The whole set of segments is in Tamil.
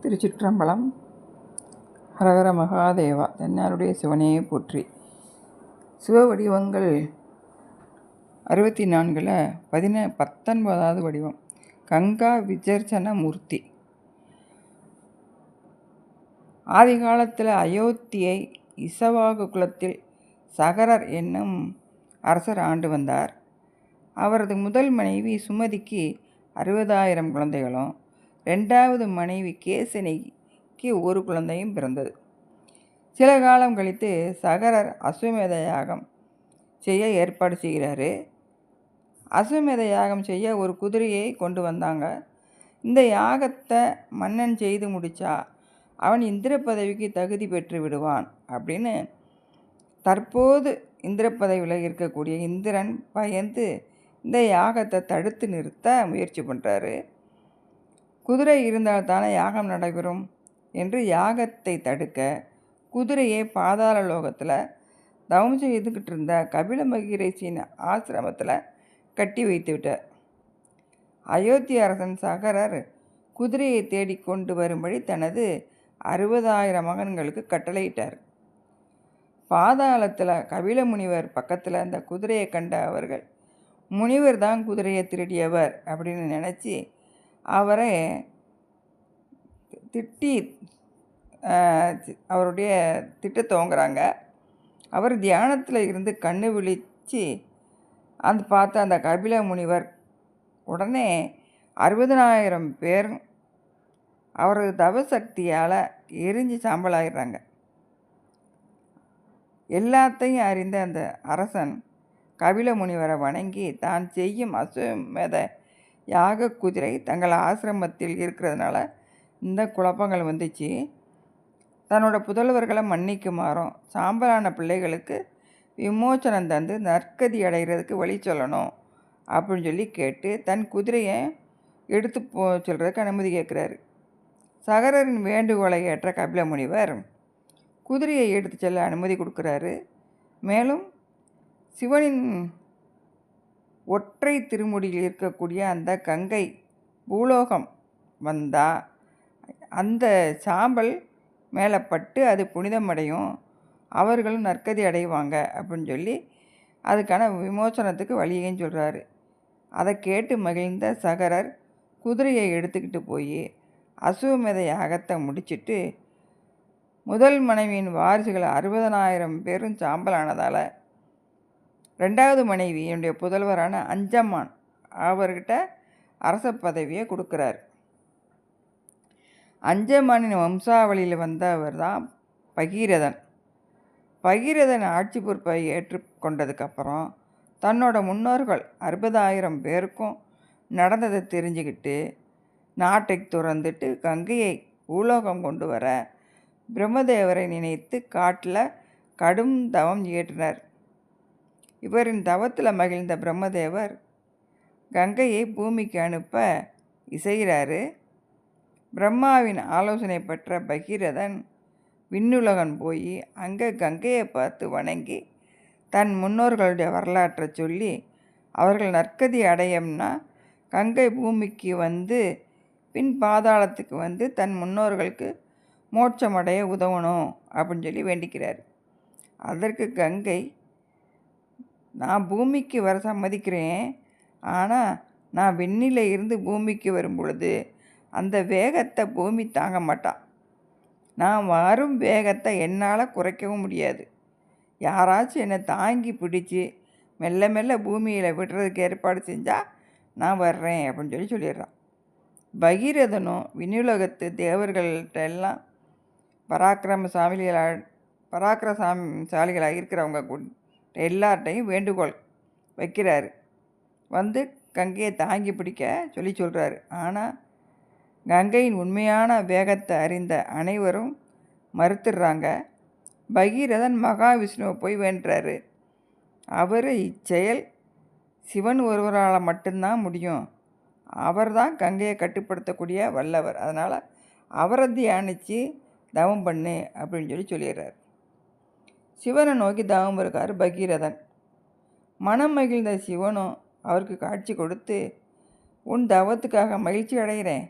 திருச்சிற்றம்பலம். ஹரஹர மகாதேவா. தென்னாருடைய சிவனையை போற்றி. சிவ வடிவங்கள் 64ல் 19வது வடிவம் கங்கா விஜர்சன மூர்த்தி. ஆதி காலத்தில் அயோத்தியை இசவாகு குலத்தில் சகரர் என்னும் அரசர் ஆண்டு வந்தார். அவரது முதல் மனைவி சுமதிக்கு 60,000 குழந்தைகளும், 2வது மனைவி கேசினிக்கு 1 குழந்தையும் பிறந்தது. சில காலம் கழித்து சகரர் அஸ்வமேத யாகம் செய்ய ஏற்பாடு செய்கிறாரு. அஸ்வமேத யாகம் செய்ய ஒரு குதிரையை கொண்டு வந்தாங்க. இந்த யாகத்தை மன்னன் செய்து முடித்தா அவன் இந்திர பதவிக்கு தகுதி பெற்று விடுவான் அப்படின்னு தற்போது இந்திர பதவியில் இருக்கக்கூடிய இந்திரன் பயந்து இந்த யாகத்தை தடுத்து நிறுத்த முயற்சி பண்ணுறாரு. குதிரை இருந்தால் தானே யாகம் நடைபெறும் என்று யாகத்தை தடுக்க குதிரையை பாதாள லோகத்தில் தவம் செய்துக்கிட்டு இருந்த கபில மகிரிஷியின் ஆசிரமத்தில் கட்டி வைத்து விட்டார். அயோத்தி அரசன் சகரர் குதிரையை தேடிக்கொண்டு வரும்படி தனது 60,000 மகன்களுக்கு கட்டளையிட்டார். பாதாளத்தில் கபில முனிவர் பக்கத்தில் அந்த குதிரையை கண்ட அவர்கள் முனிவர் தான் குதிரையை திருடியவர் அப்படின்னு நினச்சி அவரை திட்டி அவருடைய திட்ட துவங்குறாங்க. அவர் தியானத்தில் இருந்து கண்ணு விழித்து பார்த்த அந்த கபில முனிவர் உடனே 60,000 பேர் அவரது தவசக்தியால் எரிஞ்சு சாம்பலாயிடுறாங்க. எல்லாத்தையும் அறிந்த அந்த அரசன் கபில முனிவரை வணங்கி தான் செய்யும் அஸ்வமேத யாக குதிரை தங்கள் ஆசிரமத்தில் இருக்கிறதுனால இந்த குழப்பங்கள் வந்துச்சு, தன்னோட புதல்வர்களை மன்னிக்குமாறும் சாம்பலான பிள்ளைகளுக்கு விமோச்சனம் தந்து நற்கதி அடைகிறதுக்கு வழி சொல்லணும் அப்படின்னு சொல்லி கேட்டு தன் குதிரையை எடுத்து சொல்கிறதுக்கு அனுமதி கேட்குறாரு. சகரரின் வேண்டுகோளை ஏற்ற கபில முனிவர் குதிரையை எடுத்து செல்ல அனுமதி கொடுக்குறாரு. மேலும் சிவனின் ஒற்றை திருமுடியில் இருக்கக்கூடிய அந்த கங்கை பூலோகம் வந்தால் அந்த சாம்பல் மேலே பட்டு அது புனிதமடையும், அவர்களும் நற்கதி அடைவாங்க அப்படின்னு சொல்லி அதுக்கான விமோசனத்துக்கு வழியையும் சொல்கிறாரு. அதை கேட்டு மகிழ்ந்த சகரர் குதிரையை எடுத்துக்கிட்டு போய் அஸ்வமேத யாகத்தை முடிச்சுட்டு முதல் மனைவியின் வாரிசுகள் 60,000 பேரும் சாம்பலானதால் 2வது மனைவி என்னுடைய புதல்வரான அஞ்சம்மான் அவர்கிட்ட அரச பதவியை கொடுக்குறார். அஞ்சம்மானின் வம்சாவளியில் வந்தவர் தான் பகீரதன். பகீரதன் ஆட்சி பொறுப்பை ஏற்றுக்கொண்டதுக்கப்புறம் தன்னோட முன்னோர்கள் 60,000 பேருக்கும் நடந்ததை தெரிஞ்சுக்கிட்டு நாட்டை துறந்துட்டு கங்கையை பூலோகம் கொண்டு வர பிரம்மதேவரை நினைத்து காட்டில் கடும் தவம் இயற்றினார். இவரின் தவத்தில் மகிழ்ந்த பிரம்மதேவர் கங்கையை பூமிக்கு அனுப்ப இசைகிறாரு. பிரம்மாவின் ஆலோசனை பெற்ற பகீரதன் விண்ணுலகன் போய் அங்கே கங்கையை பார்த்து வணங்கி தன் முன்னோர்களுடைய வரலாற்றை சொல்லி அவர்கள் நற்கதி அடையம்னா கங்கை பூமிக்கு வந்து பின் பாதாளத்துக்கு வந்து தன் முன்னோர்களுக்கு மோட்சமடைய உதவணும் அப்படின்னு சொல்லி வேண்டிக்கிறார். அதற்கு கங்கை, நான் பூமிக்கு வர சம்மதிக்கிறேன், ஆனால் நான் விண்ணில் இருந்து பூமிக்கு வரும் பொழுது அந்த வேகத்தை பூமி தாங்க மாட்டான். நான் வரும் வேகத்தை என்னால் குறைக்கவும் முடியாது. யாராச்சும் என்னை தாங்கி பிடிச்சி மெல்ல மெல்ல பூமியில் விடுறதுக்கு ஏற்பாடு செஞ்சால் நான் வர்றேன் அப்படின்னு சொல்லிடுறான். பகீரதனும் விண்ணுலகத்து தேவர்கள்ட்ட எல்லாம் பராக்கிரமசாலிகளாக இருக்கிறவங்க எல்லார்ட்டையும் வேண்டுகோள் வைக்கிறாரு. வந்து கங்கையை தாங்கி பிடிக்க சொல்கிறாரு. ஆனால் கங்கையின் உண்மையான வேகத்தை அறிந்த அனைவரும் மறுத்துடுறாங்க. பகீரதன் மகாவிஷ்ணுவை போய் வேண்டுறாரு. அவர் இச்செயல் சிவன் ஒருவரால் மட்டும்தான் முடியும், அவர் தான் கங்கையை கட்டுப்படுத்தக்கூடிய வல்லவர், அதனால் அவரை தியானித்து தவம் பண்ணு அப்படின்னு சொல்லிடுறார். சிவனை நோக்கி தவம் இருக்கார் பகீரதன். மனம் மகிழ்ந்த சிவனும் அவருக்கு காட்சி கொடுத்து, உன் தவத்துக்காக மகிழ்ச்சி அடைகிறேன்,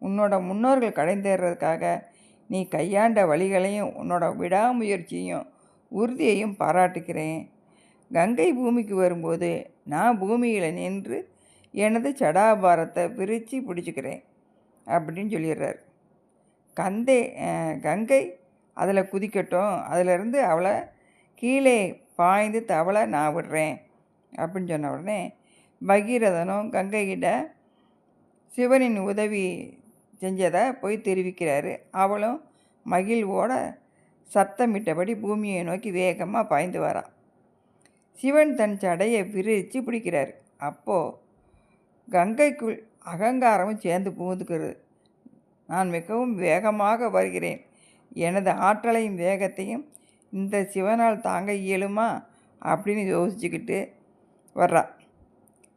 உன்னோட முன்னோர்கள் கடைந்தேறதுக்காக நீ கையாண்ட வழிகளையும் உன்னோட விடாமுயற்சியும் உறுதியையும் பாராட்டுகிறேன். கங்கை பூமிக்கு வரும்போது நான் பூமியில் நின்று எனது சடாபாரத்தை விரித்து பிடிச்சிக்கிறேன் அப்படின்னு சொல்லிடுறார். கங்கை அதில் குதிக்கட்டும், அதிலிருந்து அவளை கீழே பாய்ந்து தவளை நான் விடுறேன் அப்படின்னு சொன்ன உடனே பகீரதனும் கங்கைகிட்ட சிவனின் உதவி செஞ்சதை போய் தெரிவிக்கிறாரு. அவளும் மகிழ்வோட சத்தமிட்டபடி பூமியை நோக்கி வேகமாக பாய்ந்து வரா. சிவன் தன் சடையை விரித்து பிடிக்கிறார். அப்போது கங்கைக்குள் அகங்காரமும் சேர்ந்து புகுந்துக்கிறது. நான் மிகவும் வேகமாக வருகிறேன், எனது ஆற்றலையும் வேகத்தையும் இந்த சிவனால் தாங்க இயலுமா அப்படின்னு யோசிச்சுக்கிட்டு வர்றா.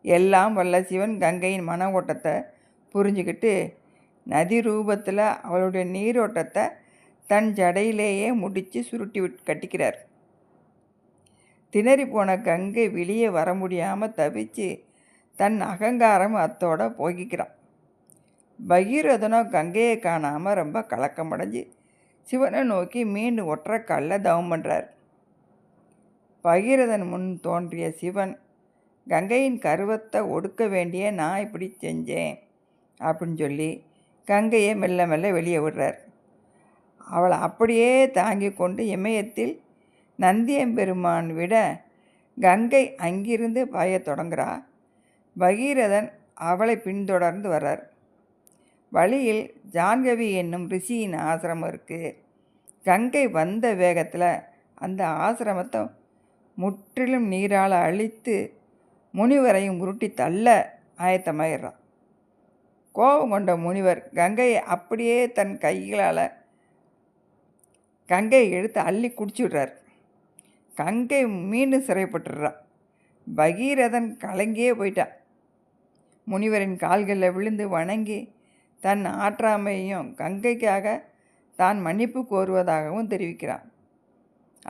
எல்லாம் வல்ல சிவன் கங்கையின் மன ஓட்டத்தை புரிஞ்சுக்கிட்டு நதி ரூபத்தில் அவளுடைய நீரோட்டத்தை தன் ஜடையிலேயே முடித்து சுருட்டி கட்டிக்கிறார். திணறி போன கங்கை வெளியே வர முடியாமல் தவிச்சு தன் அகங்காரம் அத்தோட போகிக்கிறான். பகீரதனோ கங்கையை காணாமல் ரொம்ப கலக்கமடைஞ்சு சிவனை நோக்கி மீண்டும் ஒற்றை காலில் தவம் பண்ணுறார். பகீரதன் முன் தோன்றிய சிவன் கங்கையின் கருவத்தை ஒடுக்க வேண்டிய நான் இப்படி செஞ்சேன் அப்படின்னு சொல்லி கங்கையை மெல்ல மெல்ல வெளியே விடுறார். அவளை அப்படியே தாங்கி கொண்டு இமயத்தில் நந்தியம்பெருமான் விட கங்கை அங்கிருந்து பாய தொடங்குறா. பகீரதன் அவளை பின்தொடர்ந்து வர்றார். வழியில் ஜான்கவி என்னும் ரிஷியின் ஆசிரமம் இருக்குது. கங்கை வந்த வேகத்தில் அந்த ஆசிரமத்தை முற்றிலும் நீரால் அழித்து முனிவரையும் உருட்டி தள்ள ஆயத்தமாயிடுறான். கோபம் கொண்ட முனிவர் கங்கையை அப்படியே தன் கைகளால் கங்கையை எடுத்து அள்ளி குடிச்சுடுறார். கங்கை மீண்டும் சிறைப்பட்டுடுறான். பகீரதன் கலங்கியே போயிட்டான். முனிவரின் கால்களில் விழுந்து வணங்கி தன் ஆற்றாமையையும் கங்கைக்காக தான் மன்னிப்பு கோருவதாகவும் தெரிவிக்கிறான்.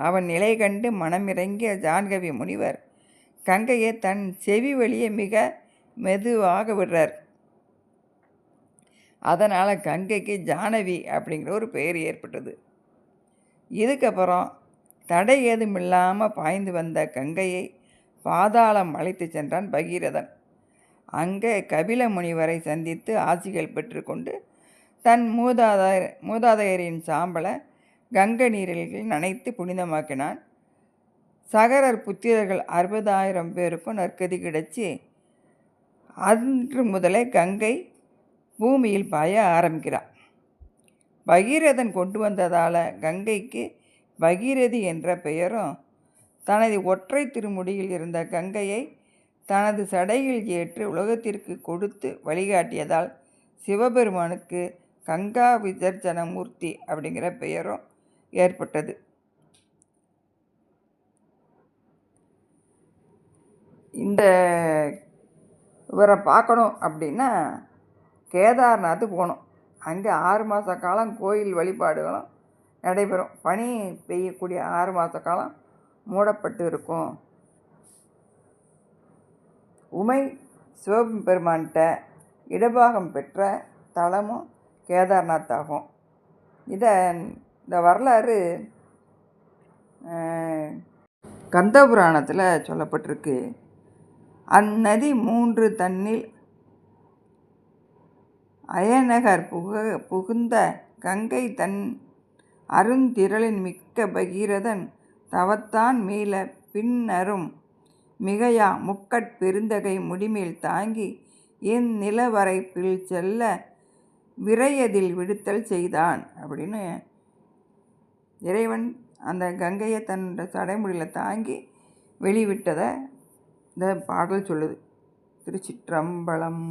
அவன் நிலை கண்டு மனமிறங்கிய ஜான்கவி முனிவர் கங்கையை தன் செவி வழியே மிக மெதுவாக விடுறார். அதனால் கங்கைக்கு ஜானவி அப்படிங்கிற ஒரு பெயர் ஏற்பட்டது. இதுக்கப்புறம் தடை ஏதும் இல்லாமல் பாய்ந்து வந்த கங்கையை பாதாளம் அழைத்து சென்றான் பகீரதன். அங்கே கபில முனிவரை சந்தித்து ஆசிகள் பெற்றுக்கொண்டு தன் மூதாதையரின் சாம்பலை கங்கை நீரில் நனைத்து புனிதமாக்கினான். சகரர் புத்திரர்கள் 60,000 பேருக்கும் நற்கதி கிடைச்சி அன்று முதலே கங்கை பூமியில் பாய ஆரம்பிக்கிறான். பகீரதன் கொண்டு வந்ததால் கங்கைக்கு பகீரதி என்ற பெயரும், தனது ஒற்றை திருமுடியில் இருந்த கங்கையை தனது சடையில் ஏற்று உலகத்திற்கு கொடுத்து வழிகாட்டியதால் சிவபெருமானுக்கு கங்கா விசர்ஜன மூர்த்தி அப்படிங்கிற பெயரும் ஏற்பட்டது. இந்த இவரை பார்க்கணும் அப்படின்னா கேதார்நாத் போகணும். அங்கே 6 மாத காலம் கோயில் வழிபாடுகளும் நடைபெறும். பனி பெய்யக்கூடிய 6 மாத காலம் மூடப்பட்டு இருக்கும். உமை சிவபெருமான்கிட்ட இடபாகம் பெற்ற தலமும் கேதார்நாத் ஆகும். இந்த வரலாறு கந்தபுராணத்தில் சொல்லப்பட்டிருக்கு. அந்நதி 3 தன்னில் அயனகர் புகுந்த கங்கை தன் அருந்திரளின் மிக்க பகீரதன் தவத்தான் மீள பின்னரும் மிகையா முக்கட்பெருந்தகை முடிமேல் தாங்கி என் நிலவரைப்பில் செல்ல விரையதில் விடுத்தல் செய்தான் அப்படின்னு இறைவன் அந்த கங்கையை தன்னோட சடைமுடியில் தாங்கி வெளிவிட்டதை இந்த பாடல் சொல்லுது. திருச்சிற்றம்பலம்.